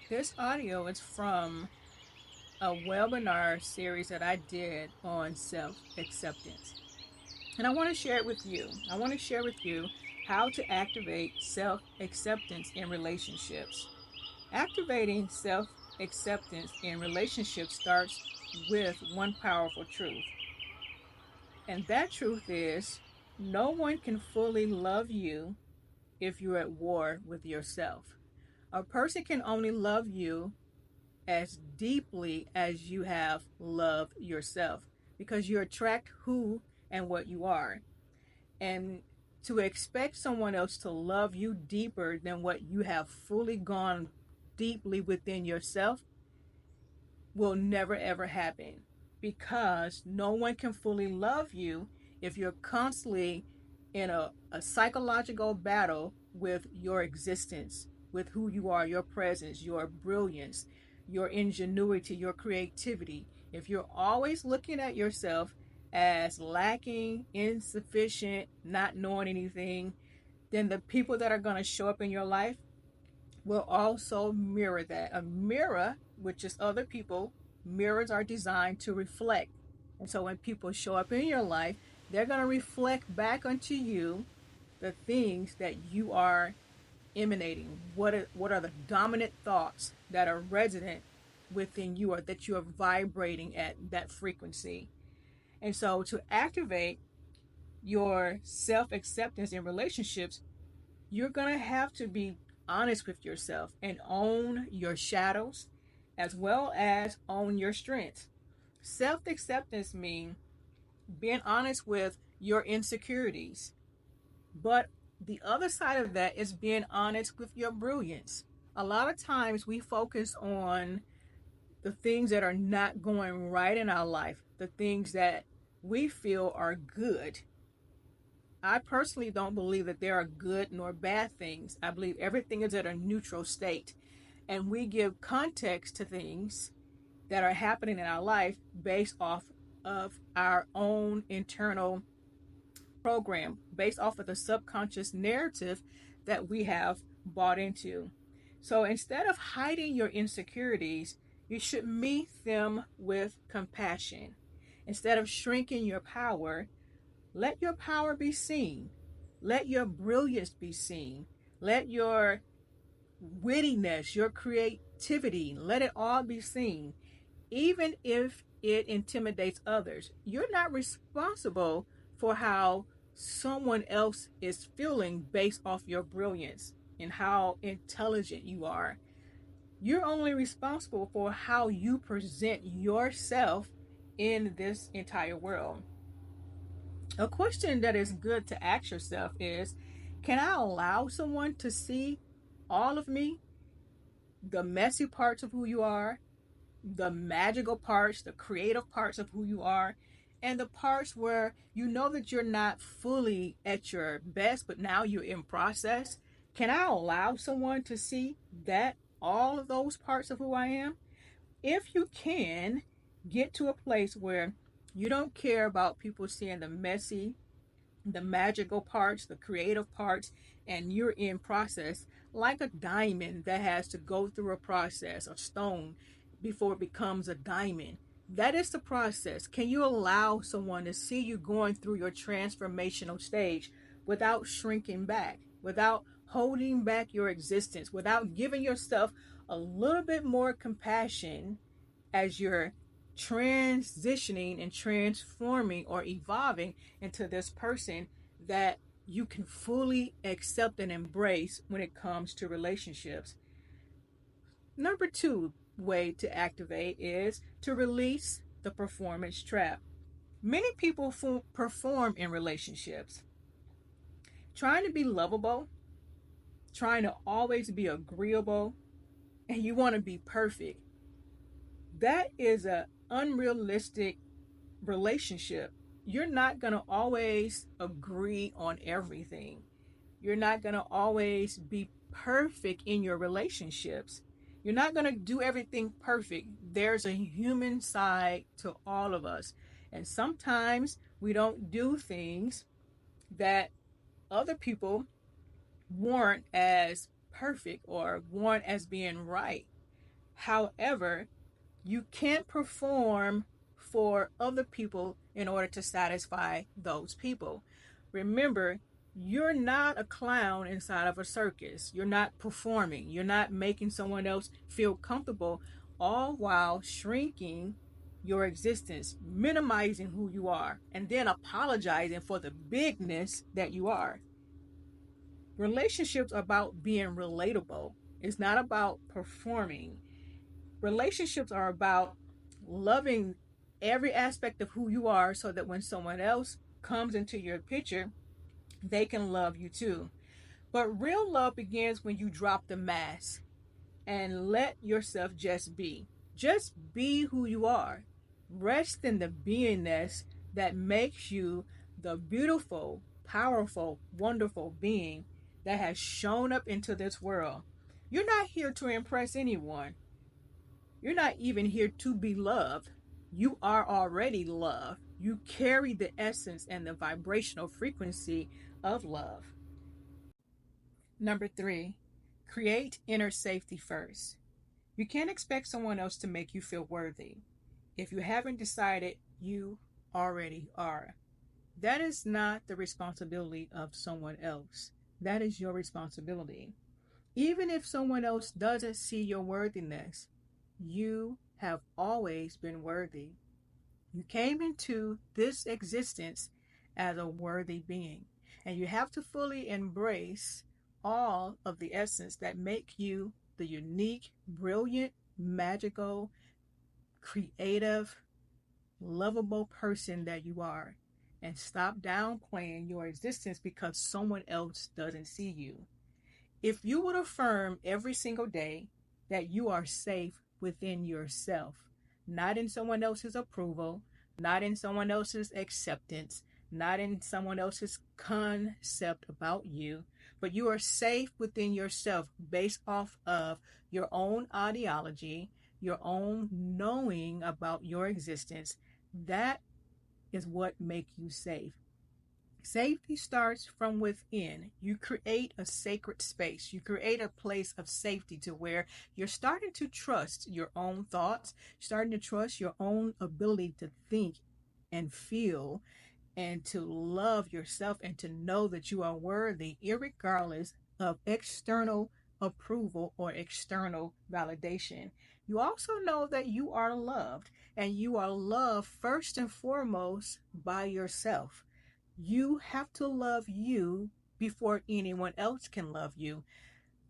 This audio is from a webinar series that I did on self acceptance. And I want to share it with you. I want to share with you how to activate self acceptance in relationships. Activating self acceptance in relationships starts with one powerful truth. And that truth is no one can fully love you if you're at war with yourself. A person can only love you as deeply as you have loved yourself because you attract who and what you are. And to expect someone else to love you deeper than what you have fully gone deeply within yourself will never ever happen because no one can fully love you if you're constantly in a psychological battle with your existence, with who you are, your presence, your brilliance, your ingenuity, your creativity. If you're always looking at yourself as lacking, insufficient, not knowing anything, then the people that are going to show up in your life will also mirror that. A mirror, which is other people, mirrors are designed to reflect. And so when people show up in your life, they're going to reflect back onto you the things that you are emanating. What are the dominant thoughts that are resident within you or that you are vibrating at that frequency? And so to activate your self acceptance in relationships, you're going to have to be honest with yourself and own your shadows as well as own your strengths. Self acceptance means being honest with your insecurities, but the other side of that is being honest with your brilliance. A lot of times we focus on the things that are not going right in our life, the things that we feel are good. I personally don't believe that there are good nor bad things. I believe everything is at a neutral state. And we give context to things that are happening in our life based off of our own internal program, based off of the subconscious narrative that we have bought into. So instead of hiding your insecurities, you should meet them with compassion. Instead of shrinking your power, let your power be seen. Let your brilliance be seen. Let your wittiness, your creativity, let it all be seen. Even if it intimidates others, you're not responsible for how someone else is feeling based off your brilliance and how intelligent you are. You're only responsible for how you present yourself in this entire world. A question that is good to ask yourself is, can I allow someone to see all of me? The messy parts of who you are, the magical parts, the creative parts of who you are, and the parts where you know that you're not fully at your best, but now you're in process. Can I allow someone to see that all of those parts of who I am? If you can get to a place where you don't care about people seeing the magical parts, the creative parts, and you're in process like a diamond that has to go through a process, a stone, before it becomes a diamond. That is the process. Can you allow someone to see you going through your transformational stage without shrinking back, without holding back your existence, without giving yourself a little bit more compassion as you're transitioning and transforming or evolving into this person that you can fully accept and embrace when it comes to relationships? Number two way to activate is to release the performance trap. Many people perform in relationships, trying to be lovable, trying to always be agreeable, and you want to be perfect. That is an unrealistic relationship. You're not going to always agree on everything. You're not going to always be perfect in your relationships. You're not going to do everything perfect. There's a human side to all of us. And sometimes we don't do things that other people warrant as perfect or warrant as being right. However, you can't perform for other people in order to satisfy those people. Remember, you're not a clown inside of a circus. You're not performing. You're not making someone else feel comfortable, all while shrinking your existence, minimizing who you are, and then apologizing for the bigness that you are. Relationships are about being relatable. It's not about performing. Relationships are about loving every aspect of who you are so that when someone else comes into your picture, they can love you too. But real love begins when you drop the mask and let yourself just be. Just be who you are. Rest in the beingness that makes you the beautiful, powerful, wonderful being that has shown up into this world. You're not here to impress anyone. You're not even here to be loved. You are already loved. You carry the essence and the vibrational frequency of love. Number three, create inner safety first. You can't expect someone else to make you feel worthy. If you haven't decided, you already are. That is not the responsibility of someone else. That is your responsibility. Even if someone else doesn't see your worthiness, you have always been worthy. You came into this existence as a worthy being, and you have to fully embrace all of the essence that make you the unique, brilliant, magical, creative, lovable person that you are, and stop downplaying your existence because someone else doesn't see you. If you would affirm every single day that you are safe within yourself, not in someone else's approval, not in someone else's acceptance, not in someone else's concept about you, but you are safe within yourself based off of your own ideology, your own knowing about your existence, that is what makes you safe. Safety starts from within. You create a sacred space. You create a place of safety to where you're starting to trust your own thoughts, starting to trust your own ability to think and feel and to love yourself and to know that you are worthy, irregardless of external approval or external validation. You also know that you are loved, and you are loved first and foremost by yourself. You have to love you before anyone else can love you.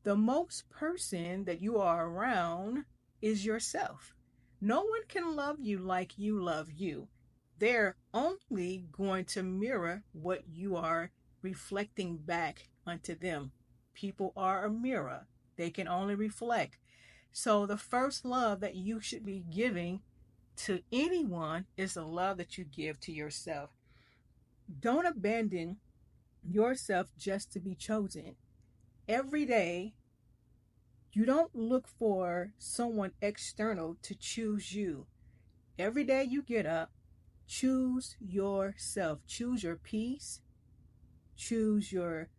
The most person that you are around is yourself. No one can love you like you love you. They're only going to mirror what you are reflecting back unto them. People are a mirror, they can only reflect. So, the first love that you should be giving to anyone is the love that you give to yourself. Don't abandon yourself just to be chosen. Every day, you don't look for someone external to choose you. Every day you get up, choose yourself. Choose your peace, choose your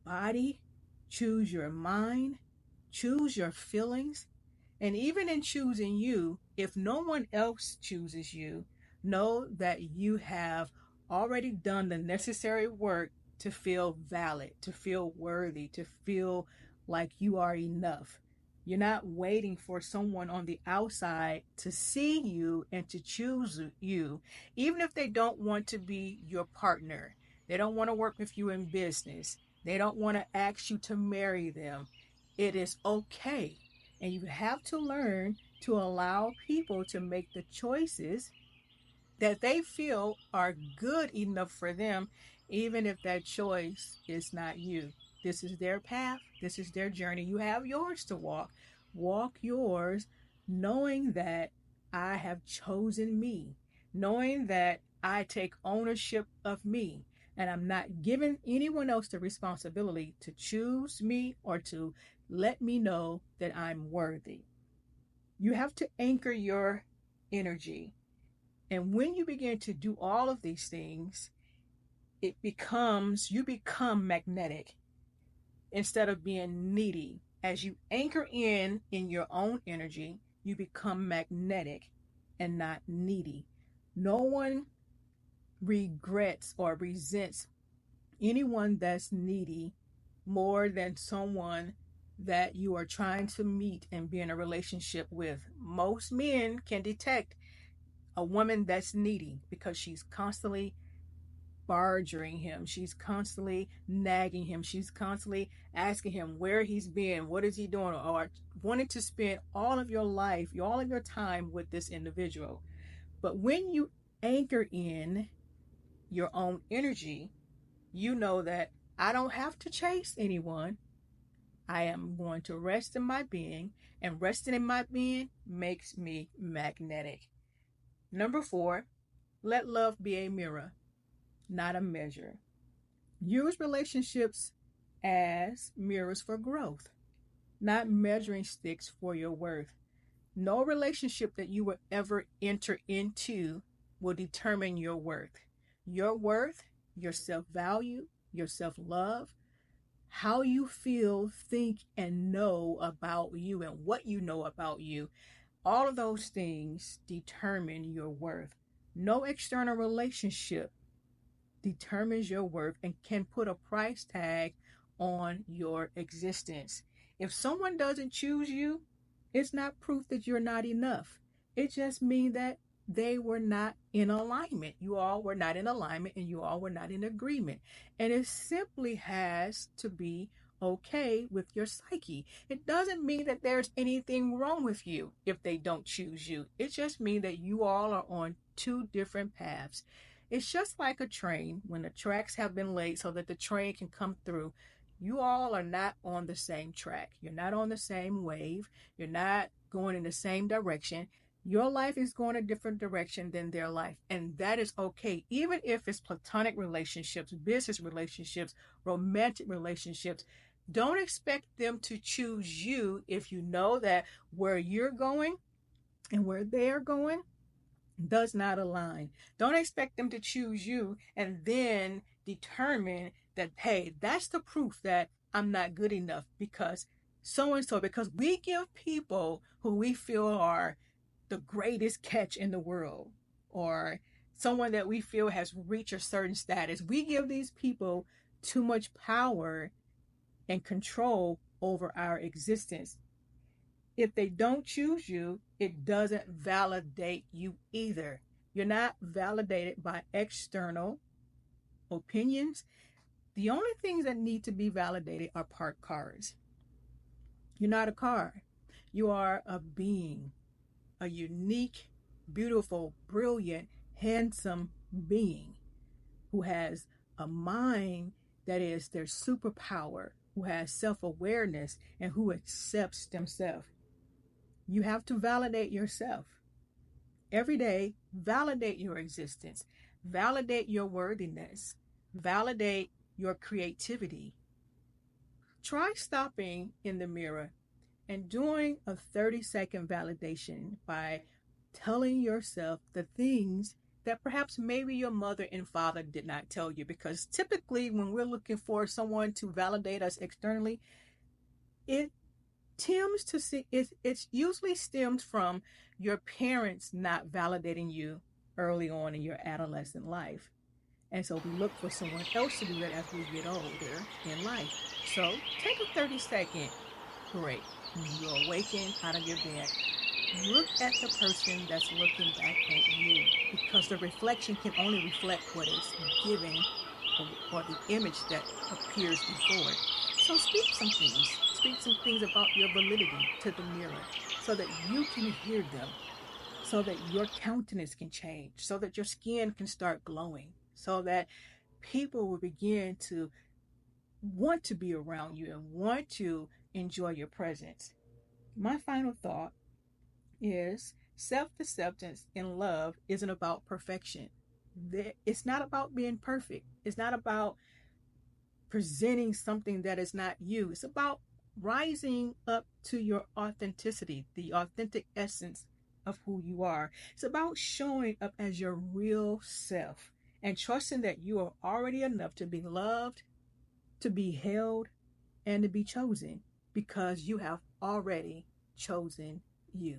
body, choose your mind, choose your feelings. And even in choosing you, if no one else chooses you, know that you have already done the necessary work to feel valid, to feel worthy, to feel like you are enough. You're not waiting for someone on the outside to see you and to choose you, even if they don't want to be your partner. They don't want to work with you in business. They don't want to ask you to marry them. It is okay. And you have to learn to allow people to make the choices that they feel are good enough for them, even if that choice is not you. This is their path, this is their journey. You have yours to walk. Walk yours, knowing that I have chosen me, knowing that I take ownership of me, and I'm not giving anyone else the responsibility to choose me or to let me know that I'm worthy. You have to anchor your energy. And when you begin to do all of these things, you become magnetic instead of being needy. As you anchor in your own energy, you become magnetic and not needy. No one regrets or resents anyone that's needy more than someone that you are trying to meet and be in a relationship with. Most men can detect a woman that's needy because she's constantly barging him. She's constantly nagging him. She's constantly asking him where he's been, what is he doing, or wanting to spend all of your life, all of your time with this individual. But when you anchor in your own energy, you know that I don't have to chase anyone. I am going to rest in my being, and resting in my being makes me magnetic. Number 4, let love be a mirror, not a measure. Use relationships as mirrors for growth, not measuring sticks for your worth. No relationship that you will ever enter into will determine your worth. Your worth, your self value, your self love, how you feel, think, and know about you and what you know about you, all of those things determine your worth. No external relationship determines your worth and can put a price tag on your existence. If someone doesn't choose you, it's not proof that you're not enough. It just means that they were not in alignment. You all were not in alignment and you all were not in agreement. And it simply has to be okay with your psyche. It doesn't mean that there's anything wrong with you if they don't choose you. It just means that you all are on two different paths. It's just like a train when the tracks have been laid so that the train can come through. You all are not on the same track. You're not on the same wave. You're not going in the same direction. Your life is going a different direction than their life. And that is okay. Even if it's platonic relationships, business relationships, romantic relationships, don't expect them to choose you if you know that where you're going and where they're going does not align. Don't expect them to choose you and then determine that, hey, that's the proof that I'm not good enough because so and so, because we give people who we feel are the greatest catch in the world or someone that we feel has reached a certain status, we give these people too much power and control over our existence. If they don't choose you, it doesn't validate you either. You're not validated by external opinions. The only things that need to be validated are parked cars. You're not a car. You are a being, a unique, beautiful, brilliant, handsome being who has a mind that is their superpower, who has self awareness, and who accepts themselves. You have to validate yourself. Every day, validate your existence, validate your worthiness, validate your creativity. Try stopping in the mirror and doing a 30-second validation by telling yourself the things that perhaps maybe your mother and father did not tell you. Because typically, when we're looking for someone to validate us externally, it tends to see it usually stems from your parents not validating you early on in your adolescent life. And so we look for someone else to do that as we get older in life. So take a 30-second break. When you awaken out of your bed, look at the person that's looking back at you, because the reflection can only reflect what is given or the image that appears before it. So speak some things. Speak some things about your validity to the mirror so that you can hear them, so that your countenance can change, so that your skin can start glowing, so that people will begin to want to be around you and want to enjoy your presence. My final thought is self-acceptance in love isn't about perfection. It's not about being perfect. It's not about presenting something that is not you. It's about rising up to your authenticity, the authentic essence of who you are. It's about showing up as your real self and trusting that you are already enough to be loved, to be held, and to be chosen. because you have already chosen you.